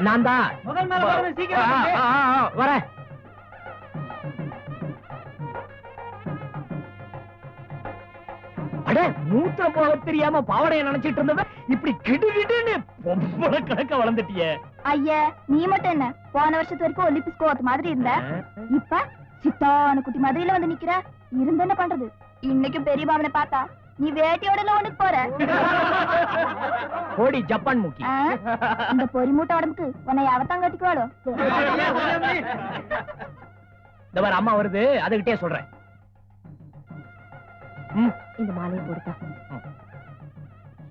நான் தான். முதல் மேல வரணும், சீக்கிரம் வரேன். அட மூத்திரம் போக தெரியாம பாவடைய நினைச்சிட்டு இருந்தவ இப்படி கிடுகிடுன்னு பொம்பளை கணக்க வளர்ந்துட்டியே. ஐயா நீ மட்டும் என்ன போன வருஷத்து வரைக்கும் ஒலிம்பிக்ஸ் கோவத்து மாதிரி இருந்த, இப்ப சித்தான குட்டி மாதிரில வந்து நிக்கிற. இருந்து என்ன பண்றது? இன்னைக்கும் பெரிய பாவனை பார்த்தா நீ வேட்டையோட ஒண்ணுக்கு போற. கோடி ஜப்பான் முக்கி. இந்த பொறி மூட்டை உடம்புக்கு உன்னை அவத்தான் கட்டிக்குவாளோ. இந்த மாதிரி அம்மா வருது, அதுகிட்டே சொல்றேன். இந்த மாலையை கொடுத்தா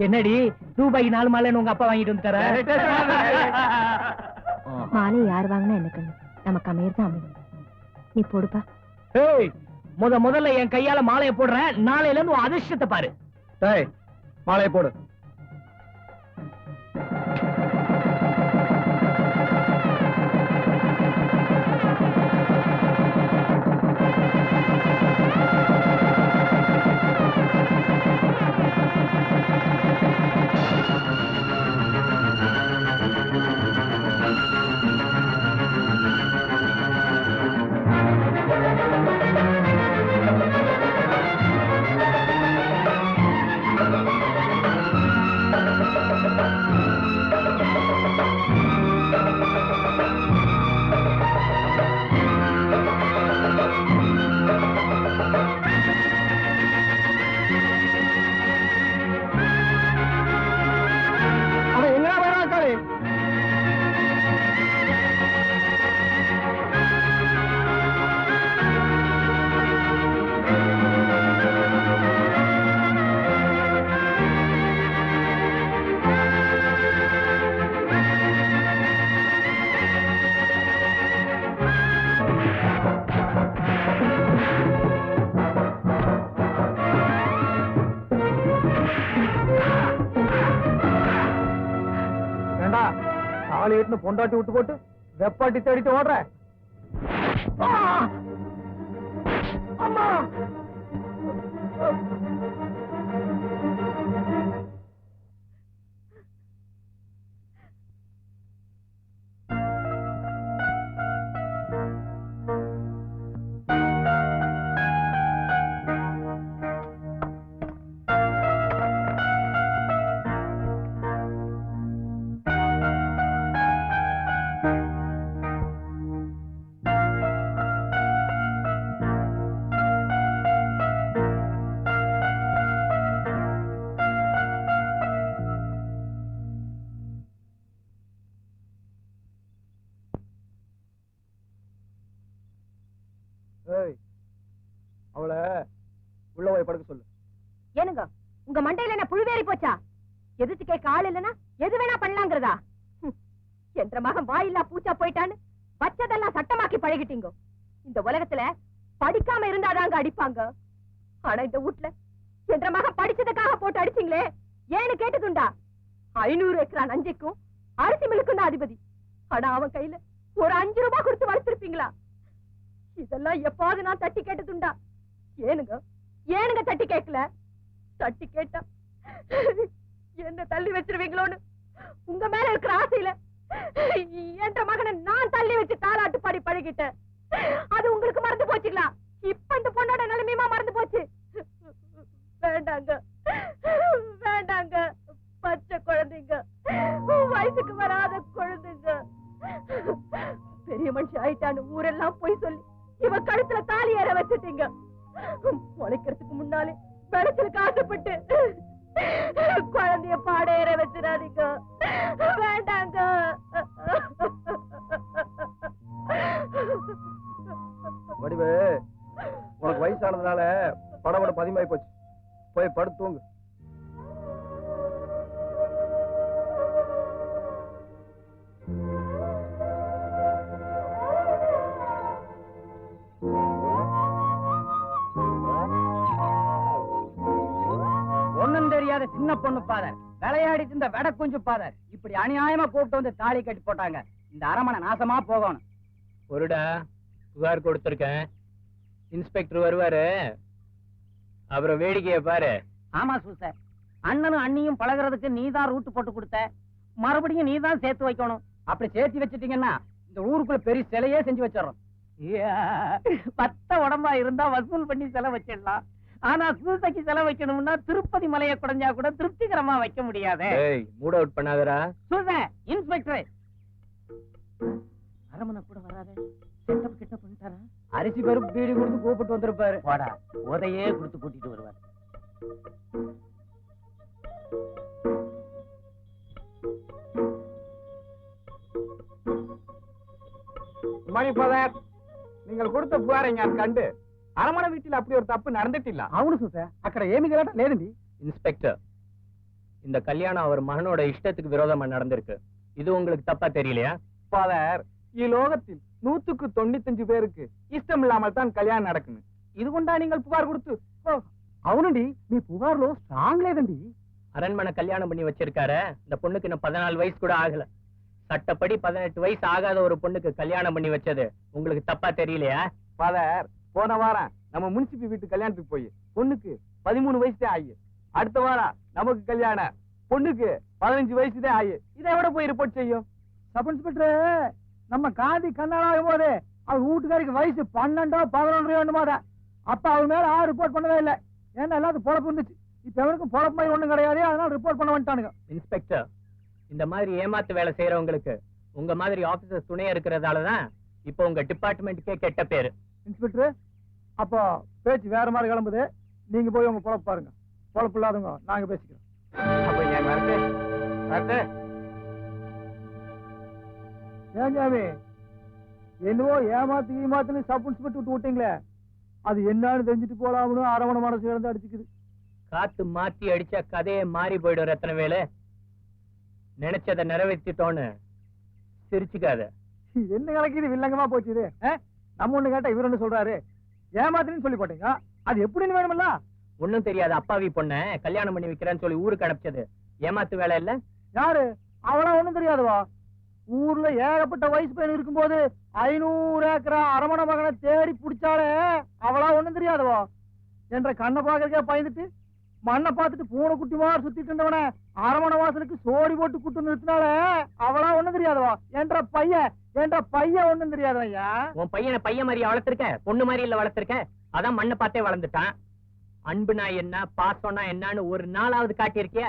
என்னடி ரூபாய்க்கு 4 மாலைன்னு உங்க அப்பா வாங்கிட்டு வந்துட்டார? மாலையை யார் வாங்கினா என்ன கண்ணு, நமக்கு அமையதான் அமையும். நீ போடுப்பா. முதல்ல என் கையால மாலையை போடுறேன். நாளையில இருந்து உன் அதிர்ஷ்டத்தை பாரு. மாலையை போடு. பொண்டாட்டி விட்டு போட்டு வெப்பாட்டி தேடிட்டு ஓடுற. அம்மா அவளை உள்ள போய் படுக்க சொல்லு. ஏனுங்க உங்க மண்டையில என்ன புழுவேறி போச்சா? எதிர்த்து கேட்க ஆள் இல்லனா எது வேணா பண்ணலாங்கிறதா? என்ற மகன் வாயில்லா பூச்சா போயிட்டான்னு பச்சதெல்லாம் சட்டமாக்கி பழகிட்டீங்க. இந்த உலகத்துல படிக்காம இருந்தாதாங்க அடிப்பாங்க. ஆனா இந்த வீட்டுல என்ற மகன் படிச்சதுக்காக போட்டு அடிச்சீங்களே, ஏன்னு கேட்டதுண்டா? 500 ஏக்கரா நஞ்சைக்கும் அரிசி மில்லுக்கும் தான் அதிபதி. ஆனா அவன் கையில ஒரு 5 ரூபாய் கொடுத்து வளர்த்திருப்பீங்களா? இதெல்லாம் எப்பாவது நான் தட்டி கேட்டதுண்டா? ஏனுங்க தட்டி கேட்கல? தட்டி கேட்டா என்ன தள்ளி வச்சிருவீங்களோன்னு உங்க மேல இருக்கிற ஆசையில என்ற மகனை நான் தள்ளி வச்சு தாலாட்டு பாடி பழகிட்டேன். அது உங்களுக்கு மறந்து போச்சுங்களா? இப்ப இந்த பொண்ணோட நிலைமையுமா மறந்து போச்சு? வேண்டாங்க வேண்டாங்க, பச்சை குழந்தைங்க, வயசுக்கு வராத குழந்தைங்க. பெரிய மனுஷன் ஆயிட்டான்னு ஊரெல்லாம் போய் சொல்லி இவ கழுத்துல தாலி ஏற வச்சுட்டீங்க. முளைக்கிறதுக்கு முன்னாலே வெளச்சலுக்கு ஆசைப்பட்டு குழந்தைய பாட ஏற வச்சிடாதீங்க. வேண்டாங்க. வடிவு, உனக்கு வயசானதுனால படபட பதிமாயி போச்சு. போய் படுத்துங்க. சின்ன பொண்ணு பாதர் விளையாடிட்டு இந்த வெட குஞ்சு பாதர் இப்படி அநியாயமா கூப்பிட்டு வந்து தாலி கட்டி போட்டாங்க. இந்த அரமனை நாசமா போகணும். ஒருடா புகார் கொடுத்திருக்கேன். இன்ஸ்பெக்டர் வருவாரு, அப்புறம் வேடிக்கைய பாரு. ஆமா சூசர், அண்ணனும் அண்ணியும் பழகிறதுக்கு நீதான் ரூட்டு போட்டு கொடுத்த, மறுபடியும் நீதான் சேர்த்து வைக்கணும். அப்படி சேர்த்து வச்சிட்டீங்கன்னா இந்த ஊருக்குள்ள பெரிய சிலையே செஞ்சு வச்சிடறோம். பத்த உடம்பா இருந்தா வசூல் பண்ணி செலவு வச்சிடலாம். ஆனா சூசைக்கு செலவு வைக்கணும்னா திருப்பதி மலையை குறைஞ்சா கூட திருப்திகரமா வைக்க முடியாது. மூட் அவுட் பண்ணாதடா. சூசை இன்ஸ்பெக்டர் அரமனை கூட வராது. செட்டப் கிட்ட பண்ணிட்டாரா? அரிசி பருப்பு பீடி கொடுத்து கூப்பிட்டு வந்திருப்பாரு. வாடா, உதையே கொடுத்து கூட்டிட்டு வருவார். மணிப்பதர், நீங்கள் கொடுத்த புகாரை நான் கண்டு அரமண வீட்டில் அப்படி ஒரு தப்பு நடந்துட்டில்ல? అవును సూసే, అక్కడ ఏమీ గలట లేదండి. இன்ஸ்பெக்டர், இந்த கல்யாணம் அவர் மகனோட இஷ்டத்துக்கு விரோதமா நடந்திருக்கு. இது உங்களுக்கு தப்பா தெரியலையா? ஃபாதர், இலோகத்தில் 195 பேருக்கு இஷ்டம் இல்லாமல் தான் கல்யாணம் நடக்கணும். இது கொண்டா நீங்கள் புகார் கொடுத்து? అవునండి, మీ పుగారులో స్ట్రాంగ్ లేదండి. அரண்மனை கல்யாணம் பண்ணி வச்சிருக்காரு. இந்த பொண்ணுக்கு இன்னும் 14 வயசு கூட ஆகல. சட்டப்படி 18 வயசு ஆகாத ஒரு பொண்ணுக்கு கல்யாணம் பண்ணி வச்சது உங்களுக்கு தப்பா தெரியலையா? ஃபாதர், போன வாரம் நம்ம முனிசிபி வீட்டு கல்யாணத்துக்கு போய் பொண்ணுக்கு 13 வயசுதே ஆகி, அடுத்த வாரம் நமக்கு கல்யாணம், பொண்ணுக்கு 15 வயசுதே ஆகி. இதை விட போய் ரிப்போர்ட் செய்யும்? சப் இன்ஸ்பெக்டர், நம்ம காந்தி கண்ணாடாகும் போது அவர் வீட்டுக்காரிக்கு வயசு 12 11 வேண்டுமாடா. அப்ப அவர் மேல ரிப்போர்ட் பண்ணவே இல்லை. ஏன்னா எல்லாத்துக்கும் பொழப்பு இருந்துச்சு. இப்ப எவருக்கும் பொழப்பு மாதிரி ஒண்ணும் கிடையாது. அதனால ரிப்போர்ட் பண்ண வந்துட்டானுங்க. இன்ஸ்பெக்டர், இந்த மாதிரி ஏமாத்து வேலை செய்யறவங்களுக்கு உங்க மாதிரி ஆபீசர் துணையா இருக்கிறதாலதான் இப்ப உங்க டிபார்ட்மெண்ட்டுக்கே கெட்ட பேரு. இன்ஸ்பெக்டர், அப்போ பேச்சு வேற மாதிரி கிளம்புது. நீங்க போய் உங்க பொழப்பு பாருங்க. பொழப்பு இல்லாதவங்க நாங்க பேசிக்கிறோம். அப்ப நான் வரட்டேன். வரட்டேன். ஏன் ஜாமி, என்னவோ ஏமாத்துன்னு சப் இன்ஸ்பெக்டர் விட்டு விட்டீங்களே, அது என்னன்னு தெரிஞ்சுட்டு போலாம்னு அரவணை மனசு இழந்து அடிச்சுக்குது. காத்து மாத்தி அடிச்சா கதையே மாறி போயிடும். ரத்தன வேலை நினைச்சதை நிறைவேற்றிட்டோன்னு சிரிச்சுக்காத. என்ன கணக்கு இது வில்லங்கமா போச்சு இது. நம்ம ஒண்ணு கேட்டா இவர் ஒண்ணு சொல்றாரு. ஏமாத்துன்னு சொல்லி போட்டீங்க, அது எப்படின்னு வேணுமல்ல? ஒண்ணும் தெரியாது அப்பாவி பொண்ண கல்யாணம் பண்ணி வைக்கிறேன்னு சொல்லி ஊருக்கு அனுப்பிச்சது ஏமாத்து வேலை இல்ல? யாரு அவளா? ஒண்ணும் தெரியாதுவா. ஊர்ல ஏகப்பட்ட வயசு பையன் இருக்கும்போது 500 ஏக்கரா அரமண மகனை தேடி பிடிச்சாலே அவளா? ஒண்ணும் தெரியாதுவா. என்ற கண்ணை பாக்குறதுக்கே பயந்துட்டு மண்ணை பார்த்துட்டு பூனை குட்டி மாதிரி சுத்திட்டு இருந்தவன அரமண வாசலுக்கு சோடி போட்டு கூட்டு நிறுத்தினால அவளா? ஒண்ணும் தெரியாதுவா. என்ற பையன் ஒண்ணும் தெரியாது ஐயா. உன் பையனை பையன் மாதிரி வளர்த்திருக்க, பொண்ணு மாதிரி இல்ல வளர்த்திருக்க. அதான் மண்ணை பார்த்தே வளர்ந்துட்டான். அன்புனா என்ன, பாசம்னா என்னன்னு ஒரு நாளாவது காட்டியிருக்கிய?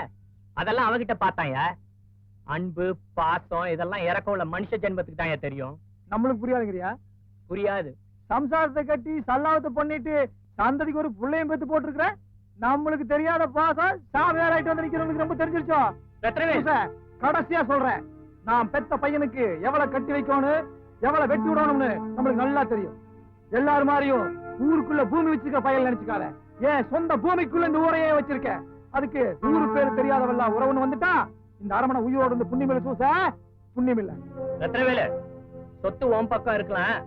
அதெல்லாம் அவகிட்ட பார்த்தாயா? அன்பு பாசம் இதெல்லாம் இறக்கம் உள்ள மனுஷ ஜென்மத்துக்கு தான் தெரியும். நம்மளுக்கு புரியாதுங்கிறியா? புரியாது. சம்சாரத்தை கட்டி சல்லாவத்தை பண்ணிட்டு சந்ததிக்கு ஒரு பிள்ளையும் பெத்து போட்டிருக்கிற நம்மளுக்கு தெரியாத பாசம் சாமியாராயிட்டு வந்து நிக்கிறவங்களுக்கு ரொம்ப தெரிஞ்சிருச்சோ? கடைசியா சொல்றேன், நான் பெத்த பையனுக்கு எவ்வளவு கட்டி வைக்கணும், எவ்வளவு வெட்டி விடணும்னு நம்மளுக்கு நல்லா தெரியும். எல்லாரும் மாதிரியும் ஊருக்குள்ள பூமி வச்சிருக்க பையன் நினைச்சுக்காத. ஏன் சொந்த பூமிக்குள்ள இந்த ஊரையே வச்சிருக்க. அதுக்கு ஊரு பேரு தெரியாதவெல்லாம் உறவுன்னு வந்துட்டா இந்த அரமணை உயிரோடு இருந்து புண்ணியமில்ல சூச, புண்ணியமில்ல. ரத்னவேலு, சொத்து உன் பக்கம் இருக்கலாம்,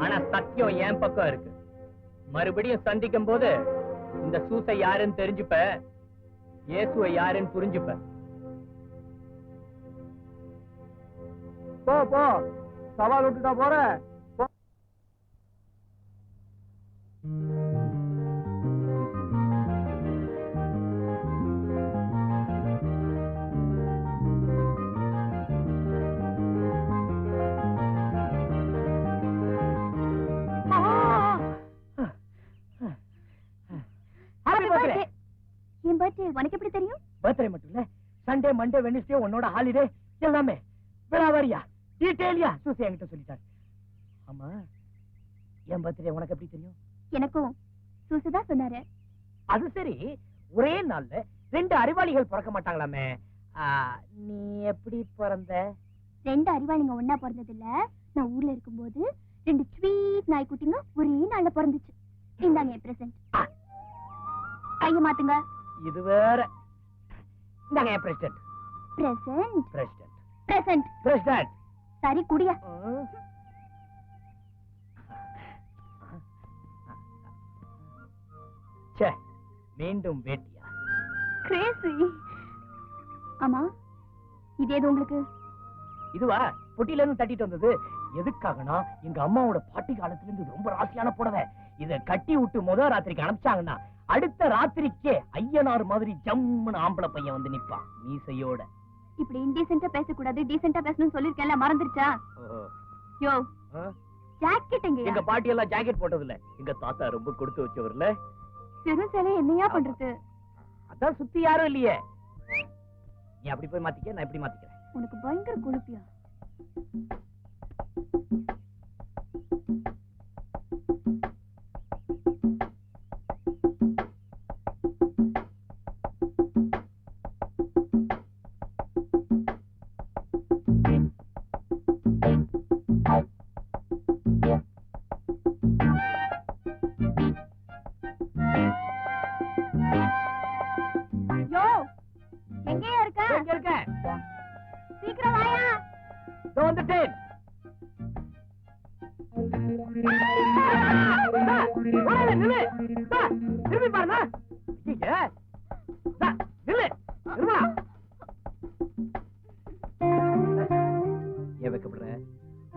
ஆனா சத்தியம் என் பக்கம் இருக்கு. மறுபடியும் சந்திக்கும் போது இந்த சூசை யாருன்னு தெரிஞ்சுப்ப, இயேசுவை யாருன்னு புரிஞ்சுப்ப. போ போ, சவால் விட்டுட்டா போற. உனக்கு எப்படி தெரியும்? பர்த்டே மட்டும் இல்ல, சண்டே மண்டே வெட்னஸ்டே உன்னோட ஹாலிடே எல்லாமே விராவாரியா டீடைலியா சூசி என்கிட்ட சொல்லிட்டாரு. ஆமா, என் பர்த்டே உனக்கு எப்படி தெரியும்? எனக்கும் சூசுதான் சொன்னாரு. அது சரி, ஒரே நாள்ல 2 அறிவாளிகள் பிறக்க மாட்டாங்களாமே, நீ எப்படி பிறந்த? 2 அறிவாளிங்க ஒன்னா பிறந்தது இல்ல. நான் ஊர்ல இருக்கும்போது 2 ஸ்வீட் நாய்க்குட்டிங்க ஒரே நாள்ல பிறந்துச்சு. இந்தாங்க என் பிரசன்ட். கைய மாத்துங்க. இது வேற. இந்தாங்க என் president. Present president present president. சரி குடியா. சே, மீண்டும் வேட்டியா? கிரேசி. ஆமா, இது ஏது உங்களுக்கு? இதுவா? பொட்டில இருந்து தட்டிட்டு வந்தது. எதுக்காகனா, எங்க அம்மாவோட பாட்டி காலத்துல இருந்து ரொம்ப ராசியான புடவை. இத கட்டி விட்டு முதல் ராத்திரிக்கு அனுப்பிச்சாங்கன்னா அடுத்த ராத்திரிக்கே ஐயனார் மாதிரி ஜம்முன்னு ஆம்பளை பையன் வந்து நிப்பான் மீசையோட. இப்படி இன்டீசென்ட்டா பேசக்கூடாது, டீசென்ட்டா பேசணும்னு சொல்லிருக்கேன்ல, மறந்துருச்சா? யோ, ஜாக்கெட் எங்க? எங்க பாட்டி எல்லாம் ஜாக்கெட் போட்டது இல்ல. எங்க தாத்தா ரொம்ப கொடுத்து வச்சவர்ல. பெரும் சேலை என்னையா பண்றது? அதான் சுத்தி யாரும் இல்லையே. நீ அப்படி போய் மாத்திக்க, நான் இப்படி மாத்திக்கிறேன். உனக்கு பயங்கர கொழுப்பியா?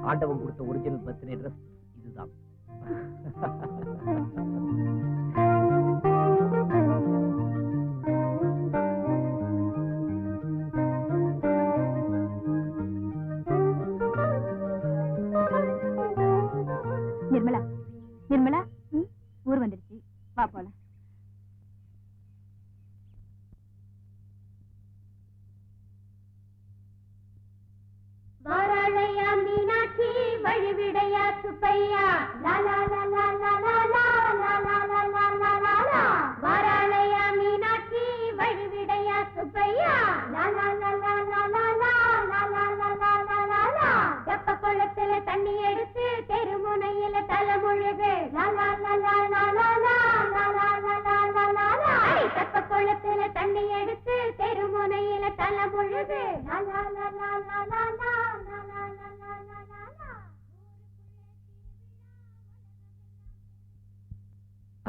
ஆண்டவன் கொடுத்த ஒரிஜினல் பர்த்டே ட்ரெஸ் இதுதான். நிர்மலா, நிர்மலா, ஊர் வந்துருச்சு, வா போலாம். வாராளையா மீனாட்சி வழிவிடையா சுப்பையா லா லா லா லா லா லா லா லா லா லா லா லா லா. வாராளையா மீனாட்சி வழிவிடையா சுப்பையா லா லா லா லா லா லா லா லா லா லா லா லா லா. தெப்ப குளத்துல தண்ணி எடுத்து தெருமுனையில தலை முழுகு லா லா லா லா லா லா லா லா லா லா லா லா லா. தெப்ப குளத்துல தண்ணி எடுத்து தெருமுனையில தலை முழுகு லா லா லா லா லா லா லா.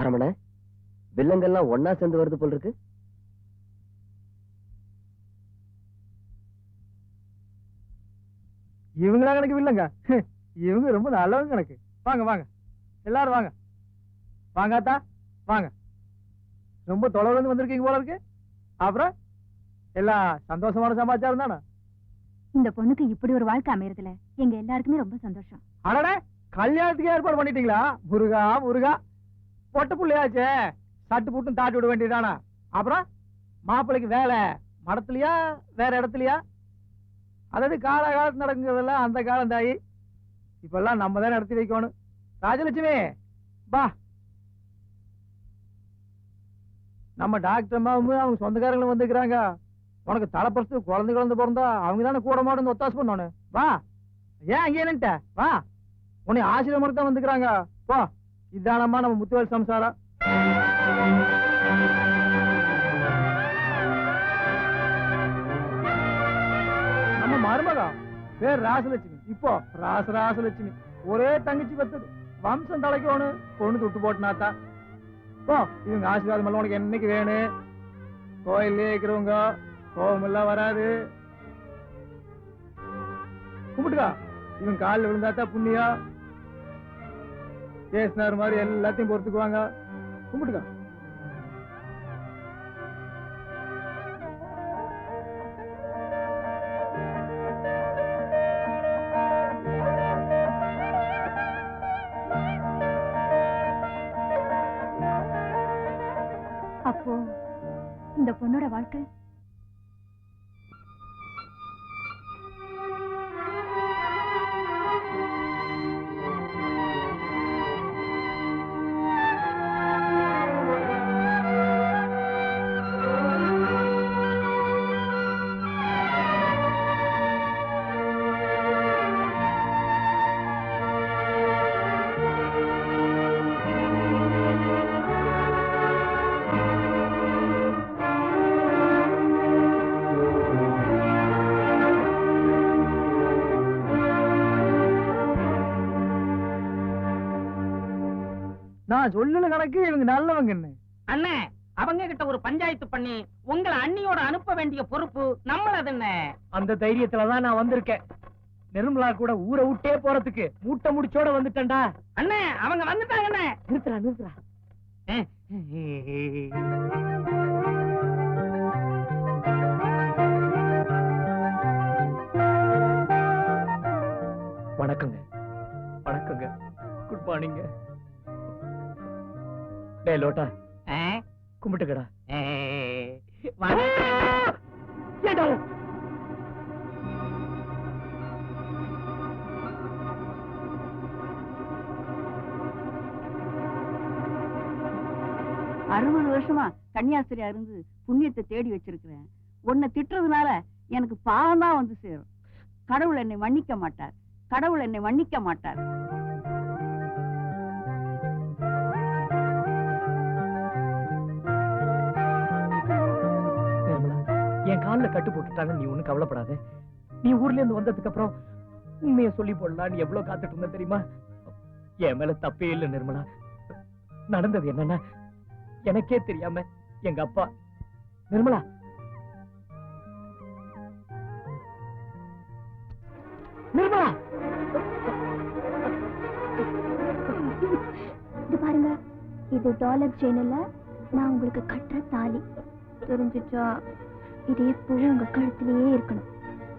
அரமண, வில்லங்கெல்லாம் ஒன்னா சேர்ந்து வருது போல் இருக்கு. இவங்களா கணக்கு வில்லங்க? இவங்க ரொம்ப நல்லவங்க கணக்கு. வாங்க வாங்க, எல்லாரும் வாங்க. வாங்காத்தா வாங்க. ரொம்ப தொலைவுல இருந்து வந்திருக்கீங்க போல இருக்கு. அப்புறம் எல்லாம் சந்தோஷமான சமாச்சாரம் தானே? இந்த பொண்ணுக்கு இப்படி ஒரு வாழ்க்கை அமையறதுல எங்க எல்லாருக்குமே ரொம்ப சந்தோஷம். அடடே, கல்யாணத்துக்கு ஏற்பாடு பண்ணிட்டீங்களா? முருகா முருகா, பொட்ட புள்ளையாச்சே, சட்டு புட்டும் தாட்டி விட வேண்டியதானா? அப்புறம் மாப்பிள்ளைக்கு வேலை மடத்துலயா வேற இடத்துலயா? அதாவது காலகாலத்து நடக்குறதெல்லாம் அந்த காலம் தாயி. இப்பெல்லாம் நம்ம தான் நடத்தி வைக்கணும். ராஜலட்சுமி பா. நம்ம டாக்டர் அம்மாவும் அவங்க சொந்தக்காரங்களும் வந்துக்கிறாங்க. உனக்கு தலைப்பறிச்சு குழந்தை பிறந்தா அவங்க தானே கூட மாடு ஒத்தாசு பண்ணணும். வா, ஏன் அங்கே நின்ட்ட? வா, உன்னை ஆசீர்வாதம் தான் வந்துக்கிறாங்க. போ, இதானம்மா நம்ம முத்துவேல் சம்சாரம். நம்ம மருமகா பேர் ராசலட்சுமி. இப்போ ராசலட்சுமி ஒரே தங்கச்சி பத்தது. வம்சம் தலைக்கணும், பொண்ணு துட்டு போட்டுனாத்தா. போ, இவங்க ஆசீர்வாதம் எல்லாம் உனக்கு என்னைக்கு வேணும். கோயிலே இருக்கிறவங்க கோபம் எல்லாம் வராது. கும்பிட்டுக்கா, இவன் காலில் விழுந்தாத்தா புண்ணியா. பேசினார் மாதிரி எல்லாத்தையும் பொறுத்துக்குவாங்க. கும்பிட்டுக்கா. அப்போ இந்த பொண்ணோட வாழ்க்கை நான் சொல்லல கணக்கு இவங்க நல்லவங்கன்னு. அண்ணே, அவங்க கிட்ட ஒரு பஞ்சாயத்து பண்ணி உங்களை அண்ணியோட அனுப்ப வேண்டிய பொறுப்பு நம்மளது. என்ன அந்த தைரியத்துலதான் நான் வந்திருக்கேன். நிர்மலா கூட ஊரை விட்டே போறதுக்கு மூட்டை முடிச்சோட வந்துட்டேன்டா. அண்ணே, அவங்க வந்துட்டாங்க. அண்ணே, நிறுத்துறா. நீங்க டேய் லோட்டா கும்பிட்டுக்கடா. வருஷமா கன்னியாஸ்திரியா இருந்து புண்ணியத்தை தேடி வச்சிருக்கிறேன். உன்னை திட்டுறதுனால எனக்கு பாவம் தான் வந்து சேரும். கடவுள் என்னை மன்னிக்க மாட்டார், கடவுள் என்னை மன்னிக்க மாட்டார். என் காலில் கட்டு போட்டுட்டாங்க, நீ ஒண்ணு கவலைப்படாத. நீ ஊர்ல இருந்து வந்ததுக்கு அப்புறம் உண்மையை சொல்லி போடலாம் நீ எவ்வளவு காத்துட்டு இருந்த தெரியுமா? என் மேல தப்பே இல்லை நிர்மலா. நடந்தது என்னன்னா எனக்கே தெரியாம எங்க அப்பா நிர்மலா நிர்மலா இது பாருங்க, இது டாலர் செயின் இல்ல, நான் உங்களுக்கு கட்டுற தாலி. தெரிஞ்சிச்சா? இது எப்பவும் உங்க கழுத்திலேயே இருக்கணும்.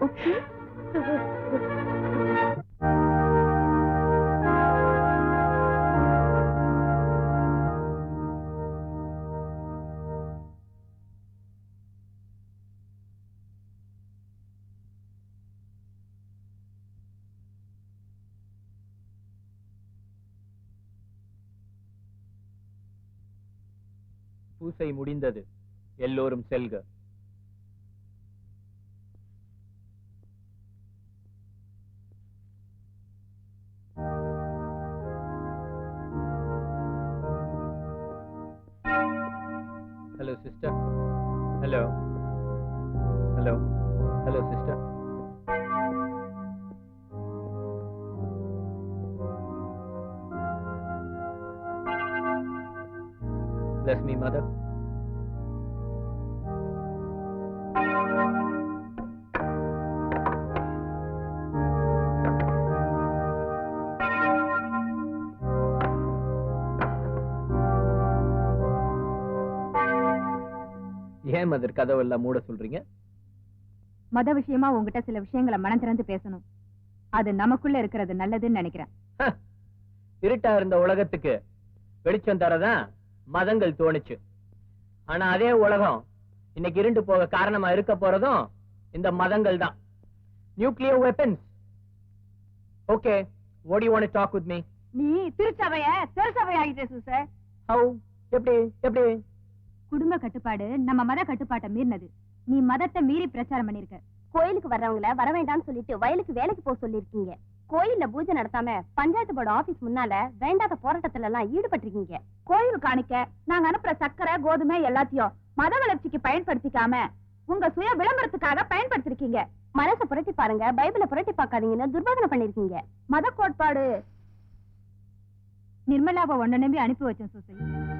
ஓகே? பூசை முடிந்தது, எல்லோரும் செல்க. Hello sister. Hello. Hello. Hello sister. Bless me, mother. ஏன் மதர் கதவெல்லாம் மூட சொல்றீங்க? மத விஷயமா உங்ககிட்ட சில விஷயங்களை மனம் திறந்து பேசணும். அது நமக்குள்ள இருக்கிறது நல்லதுன்னு நினைக்கிறேன். இருட்டா இருந்த உலகத்துக்கு வெளிச்சம் தரதான் மதங்கள் தோணுச்சு. ஆனா அதே உலகம் இன்னைக்கு இருண்டு போக காரணமா இருக்க போறதும் இந்த மதங்கள் தான். Nuclear weapons. Okay, what do you want to talk with me? நீ திருச்சபையாகிட்டே சார். How? எப்படி? குடும்ப கட்டுப்பாடு நம்ம மத கட்டுப்பாட்டை மீறினது. நீ மதத்தை மீறி பிரச்சாரம் பண்ணிருக்க. கோயிலுக்கு வர்றவங்கள வர வேண்டாம்னு சொல்லிட்டு வயலுக்கு வேலைக்கு போக சொல்லிருக்கீங்க. கோயில்ல பூஜை நடத்தாம பஞ்சாயத்து போர்டு ஆபீஸ் முன்னால வேண்டாத போராட்டத்துல எல்லாம் ஈடுபட்டிருக்கீங்க. கோயில் காணிக்க நாங்க அனுப்புற சக்கரை கோதுமை எல்லாத்தையும் மத வளர்ச்சிக்கு பயன்படுத்திக்காம உங்க சுய விளம்பரத்துக்காக பயன்படுத்திருக்கீங்க. மனசை புரட்டி பாருங்க, பைபிளை புரட்டி பார்க்காதீங்கன்னு துர்பாதனை பண்ணிருக்கீங்க. மத கோட்பாடு. நிர்மலாவை ஒன்ன நம்பி அனுப்பி வச்சேன் சூசை.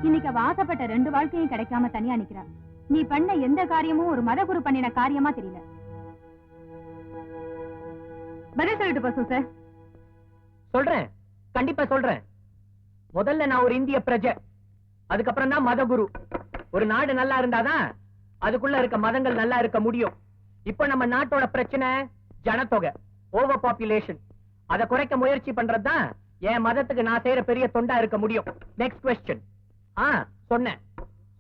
இன்னைக்கு அவ ஆசைப்பட்ட 2 வாழ்க்கையும் கிடைக்காம தனியா நிக்கிறா. நீ பண்ண எந்த காரியமும் ஒரு மத குரு பண்ணின காரியமா தெரியல. பதில் சொல்லிட்டு போ சூசை. சொல்றேன், கண்டிப்பா சொல்றேன். முதல்ல நான் ஒரு இந்திய பிரஜை, அதுக்கப்புறம் தான் மத குரு. ஒரு நாடு நல்லா இருந்தாதான் அதுக்குள்ள இருக்க மதங்கள் நல்லா இருக்க முடியும். இப்ப நம்ம நாட்டோட பிரச்சனை ஜனத்தொகை, ஓவர் பாப்புலேஷன். அதை குறைக்க முயற்சி பண்றதுதான் என் மதத்துக்கு நான் செய்யற பெரிய தொண்டா இருக்க முடியும். Next question.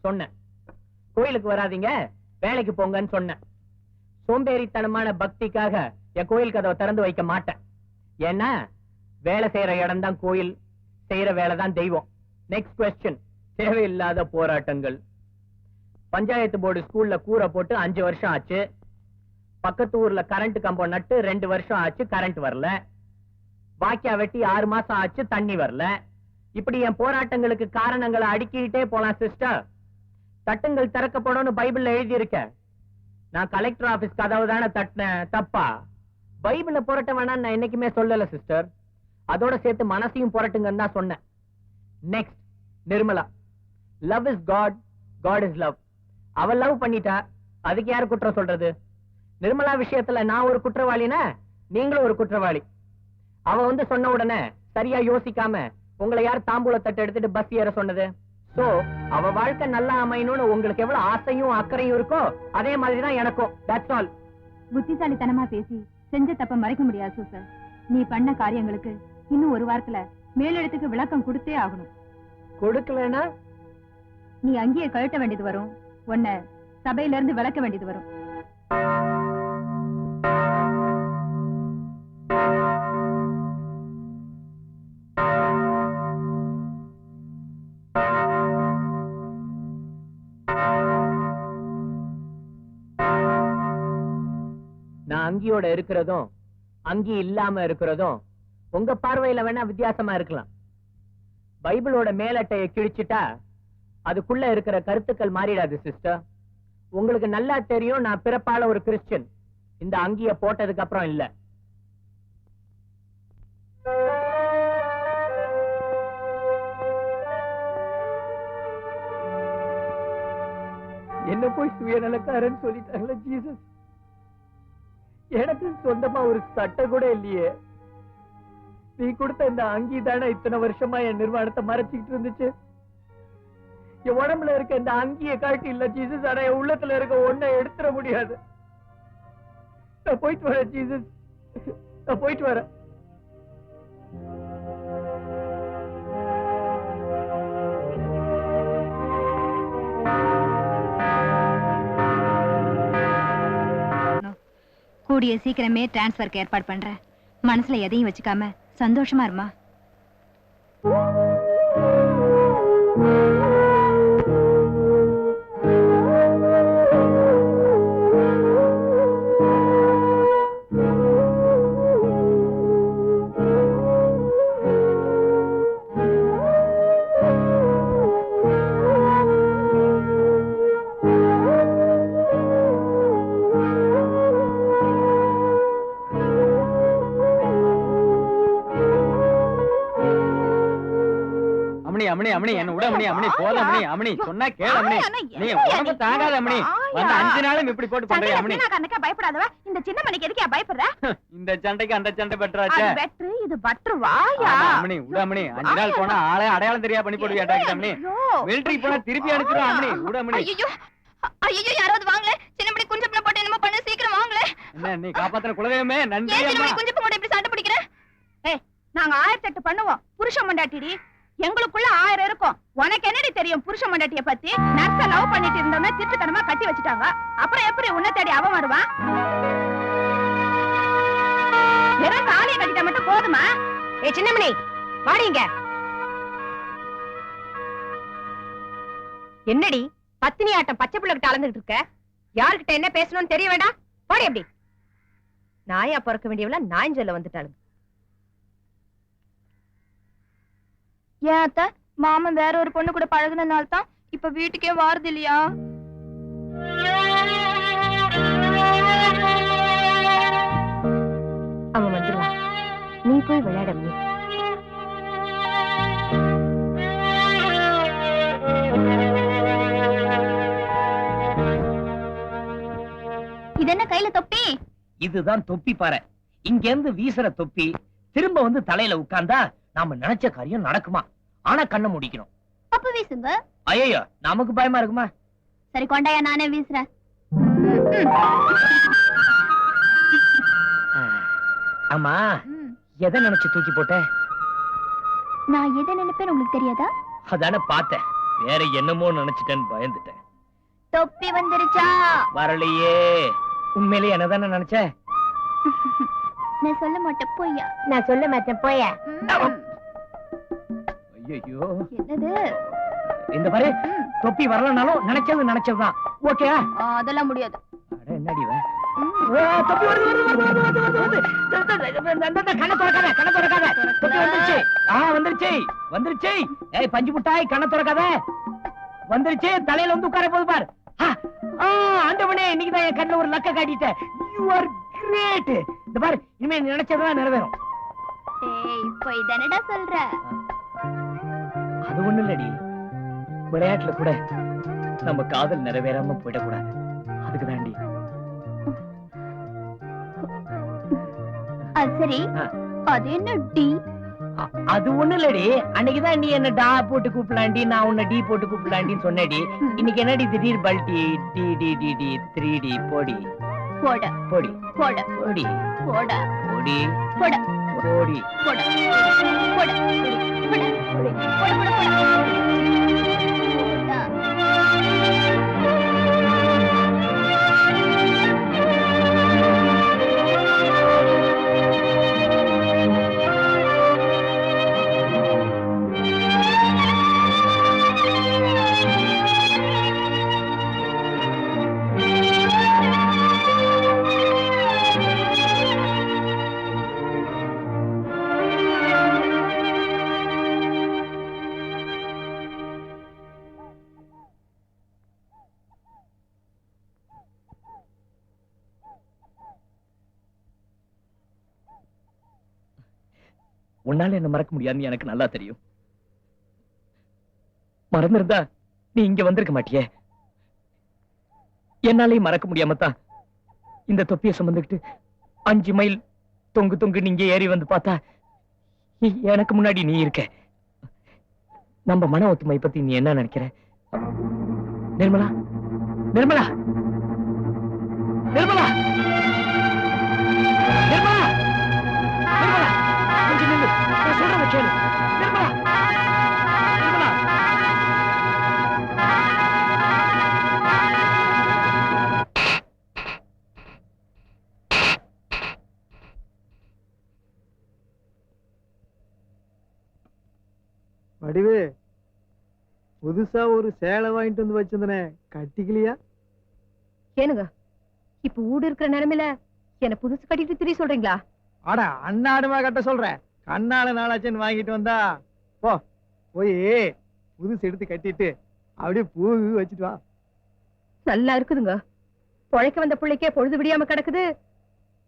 சொன்னேன் கோயிலுக்கு வராதீங்க, வேலைக்கு போங்கன்னு சொன்னேன். சோம்பேறித்தனமான பக்திக்காக என் கோயில் கதவை திறந்து வைக்க மாட்டேன். ஏன்னா வேலை செய்யற இடம் தான் கோயில், செய்யற வேலை தான் தெய்வம். Next question. தேவையில்லாத போராட்டங்கள். பஞ்சாயத்து போர்டு ஸ்கூல்ல கூரை போட்டு 5 வருஷம் ஆச்சு. பக்கத்து ஊர்ல கரண்ட் கம்பம் நட்டு 2 வருஷம் ஆச்சு, கரண்ட் வரல. வாக்கியா வெட்டி 6 மாசம் ஆச்சு, தண்ணி வரல. இப்படி என் போராட்டங்களுக்கு காரணங்களை அடுக்கிட்டே போலாம் சிஸ்டர். தட்டுங்கள் திறக்கப்படும் பைபிள்ல எழுதி இருக்க. நான் கலெக்டர் ஆபீஸ் கதவு தானே தட்டினேன், தப்பா? பைபிள்ல புரட்ட வேணாம் நான் என்னைக்குமே சொல்லல சிஸ்டர். அதோட சேர்த்து மனசையும் புரட்டுங்கன்னு தான் சொன்னேன். Next, Nirmala. Love is God, God is love. அவ லவ் பண்ணிட்டா, அதுக்கு யாரு குற்றம் சொல்றது? நிர்மலா விஷயத்துல நான் ஒரு குற்றவாளினா நீங்களும் ஒரு குற்றவாளி. அவ வந்து சொன்ன உடனே சரியா யோசிக்காம உங்களை யார் தாம்பூல தட்டு எடுத்துட்டு பஸ் ஏற சொன்னது? சோ அவ வாழ்க்கை நல்லா அமையணும்னு உங்களுக்கு எவ்வளவு ஆசையும் அக்கறையும் இருக்கோ அதே மாதிரிதான் எனக்கும். That's all. புத்திசாலித்தனமா பேசி செஞ்ச தப்ப மறைக்க முடியாது சூசர். நீ பண்ண காரியங்களுக்கு இன்னும் ஒரு வாரத்துல மேலிடத்துக்கு விளக்கம் கொடுத்தே ஆகணும். கொடுக்கலனா நீ அங்கேயே கழட்ட வேண்டியது வரும். உன்னை சபையில இருந்து விளக்க வேண்டியது வரும். நான் அங்கியோட இருக்கிறதும் அங்கி இல்லாம இருக்கிறதும் உங்க பார்வையில வேணா வித்தியாசமா இருக்கலாம். பைபிளோட மேலட்டையை கிழிச்சிட்டா அதுக்குள்ள இருக்கிற கருத்துக்கள் மாறிடாது சிஸ்டர். உங்களுக்கு நல்லா தெரியும் நான் பிறப்பால ஒரு கிறிஸ்டியன். இந்த அங்கிய போட்டதுக்கு அப்புறம் இல்ல. என்ன போய் சுயநலக்காரன்னு சொல்லிட்டாங்களா ஜீசஸ்? எனக்கு சொந்தமா ஒரு சட்டை கூட இல்லையே. நீ கொடுத்த இந்த அங்கி தானே இத்தனை வருஷமா என் நிர்வாணத்தை மறைச்சிக்கிட்டு இருந்துச்சு. என் உடம்புல இருக்க இந்த அங்கிய காட்டி இல்ல ஜீசஸ், ஆனா என் உள்ளத்துல இருக்க ஒன்ன எடுத்துட முடியாது. நான் போயிட்டு வரேன் ஜீசஸ், நான் போயிட்டு வரேன். கூடிய சீக்கிரமே டிரான்ஸ்ஃபருக்கு ஏற்பாடு பண்றேன். மனசுல எதையும் வச்சுக்காம சந்தோஷமா இருமா. அம்மணி அம்மணி என்ன விட அம்மணி அம்மணி போல அம்மணி அம்மணி சொன்னா கேள அம்மணி. நீ உடம்பு தாங்காத அம்மணி. வந்து 5 நாளும் இப்படி போட்டு பண்றியா அம்மணி? கண்ணக்க பயப்படாதவ. இந்த சின்ன மணிக்கு எதுக்கு பயப்படுற? இந்த சண்டைக்கு அந்த சண்டை பெட்டராச்சே. அது பெட்டர், இது பட்டர் வாயா. அம்மணி விட அம்மணி. 5 நாள் போனா ஆளே அடையாளம் தெரியா பண்ணி போடுவியா டாக்டர் அம்மணி? மிலிட்டரி போனா திருப்பி அனுப்பிடுறோம் அம்மணி. விட அம்மணி. ஐயோ ஐயோ யாராவது வாங்களே. சின்ன மணி குஞ்சப்பன போட்டு என்னமோ பண்ணு, சீக்கிரம் வாங்களே. என்ன நீ காப்பாத்துற குலதெய்வமே நன்றி ஏன் அம்மா. சின்ன மணி குஞ்சப்பன போட்டு இப்படி சண்டை பிடிக்கிற? ஏய் நாங்க 1008 பண்ணுவோம். புருஷன் மண்டாட்டிடி எங்களுக்குள்ள 1000 இருக்கும். உனக்கு என்னடி தெரியும் புருஷ மண்டாட்டிய பத்தி? நர்ஸ லவ் பண்ணிட்டு இருந்தவன திட்டுத்தனமா கட்டி வச்சுட்டாங்க. அப்புறம் எப்படி உன்னை தேடி அவன் வருவான்? வெறும் தாலியை கட்டிட்டா மட்டும் போதுமா? ஏ சின்னமணி வாடிங்க. என்னடி பத்தினி ஆட்டம் பச்சை பிள்ளைகிட்ட அளந்துட்டு இருக்க? யார்கிட்ட என்ன பேசணும்னு தெரிய வேண்டாம்? போடி எப்படி? நாயா பிறக்க வேண்டியவள நாயஞ்சொல்ல வந்துட்டாளுங்க. ஏன் அத்த மாமன் வேற ஒரு பொண்ணு கூட பழகுனனால தான் இப்ப வீட்டுக்கே வாரது இல்லையா? அவன் வந்துருவான், நீ போய் விளையாட. இது என்ன கையில தொப்பி? இதுதான் தொப்பி பாறை. இங்க இருந்து வீசுற தொப்பி திரும்ப வந்து தலையில உட்கார்ந்தா நாம நினைச்ச காரியம் நடக்குமா? ஆனா கண்ணை முடிக்கணும். அப்ப வீசுங்க. ஐயோ நமக்கு பயமா இருக்குமா? சரி கொண்டாயா, நானே வீசுறேன். ஆமா எதை நினைச்சு தூக்கி போட்ட? நான் எதை நினைப்பேன் உங்களுக்கு தெரியாதா? அதான பார்த்தேன். வேற என்னமோ நினைச்சிட்டேன்னு பயந்துட்டேன். தொப்பி வந்துருச்சா? வரலையே. உண்மையிலேயே என்னதானே நினைச்ச? நான் சொல்ல மாட்டேன் போய்யா. நான் சொல்ல மாட்டேன் போயா. ஐயோ என்னது? இந்த பாரு, தொப்பி வரலனாலும் நினைச்சதுதான். ஓகே அதெல்லாம் முடியாது. அட என்னடி இவ? தொப்பி வருது. கண்ணை திறக்காத, கண்ணை திறக்காத. தொப்பி வந்துருச்சு. வந்துருச்சு. ஏய் பஞ்சு முட்டாய், கண்ணை திறக்காத. வந்துருச்சு. தலையில வந்து உட்கார போது பாரு. ஆண்டவனே இன்னைக்குதான் என் கண்ணுல ஒரு லக்க காட்டிட்ட. You are great. இந்த பாரு, இனிமே நினைச்சதுதான் நிறைவேறும். இப்போ இதனடா சொல்ற? அது ஒண்ணு இல்லடி, விளையாட்டுல கூட நம்ம காதல் நிறைவேறாம போயிடக்கூடாது. அதுக்கு தாண்டி. சரி, அது என்ன டி? அது ஒண்ணு இல்லடி, அன்னைக்குதான் நீ என்ன டா போட்டு கூப்பிடலாண்டி, நான் உன்ன டி போட்டு கூப்பிடலாண்டின்னு சொன்னடி. இன்னைக்கு என்னடி திடீர் பல்டி? டி டி டி டி 3D. போடி போட போடி போட போடி போட போடி போட ஓடி போடு. போடு. போடு. போடு. போடு. உன்னால என்ன மறக்க முடியாதுன்னு எனக்கு நல்லா தெரியும். மறந்திருந்தா நீ இங்க வந்திருக்க மாட்டியே. என்னாலையும் மறக்க முடியாமத்தான் இந்த தொப்பியை சுமந்துக்கிட்டு 5 மைல் தொங்கு தொங்கு நீங்க ஏறி வந்து பார்த்தா எனக்கு முன்னாடி நீ இருக்க. நம்ம மன ஒத்துமை பத்தி நீ என்ன நினைக்கிற? நிர்மலா, நிர்மலா, நிர்மலா, நிர்மலா, நிர்மலா, கொஞ்சம் நில்லு. நான் சொல்றத கேளு. நிர்மலா, நிர்மலா. வடிவு, புதுசா ஒரு சேலை வாங்கிட்டு வந்து வச்சிருந்தனே, கட்டிக்கலையா? ஏனுங்க இப்ப ஊடு இருக்கிற நிலைமையில என்ன புதுசு கட்டிட்டு திரி சொல்றீங்களா? அட அண்ணாடுமா கட்ட சொல்றேன். கண்ணால நாளாச்சுன்னு வாங்கிட்டு வந்தா போ, போய் புதுசு எடுத்து கட்டிட்டு அப்படியே பூ வச்சுட்டு வா. நல்லா இருக்குதுங்க. பொழைக்க வந்த பிள்ளைக்கே பொழுது விடியாம கிடக்குது.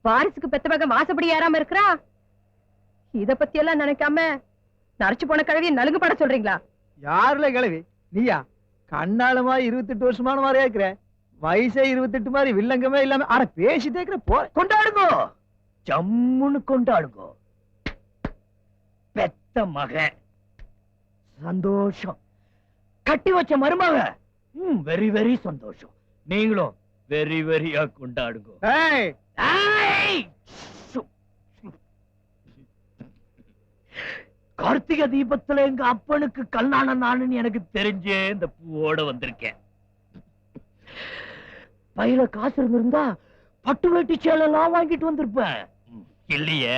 வாரிசுக்கு பெத்த மகன் வாசப்படி ஏறாம இருக்கிறா. இத பத்தி எல்லாம் நினைக்காம நரைச்சு போன கழுவி நலுங்கு பட சொல்றீங்களா? யாருல கிளவி? நீயா? கண்ணாலமா 28 வருஷமான மாதிரியா இருக்கிற. வயசே 28 மாதிரி வில்லங்கமே இல்லாம ஆனா பேசிட்டே இருக்கிற. போ, கொண்டாடுங்க, ஜம்முன்னு கொண்டாடுங்க. பெத்த மகன் சந்தோஷம், கட்டி வச்ச மருமக வெரி வெரி சந்தோஷம். நீங்களும் வெரி வெரியா கொண்டாடுங்க. ஏய், ஏய்! கார்த்திகை தீபத்துல எங்க அப்பனுக்கு கல்யாணம் நானுன்னு எனக்கு தெரிஞ்சே இந்த பூவோட வந்திருக்கேன். பையில காசு இருந்திருந்தா பட்டு வேட்டி சேலை எல்லாம் வாங்கிட்டு வந்திருப்பேன். இல்லையே,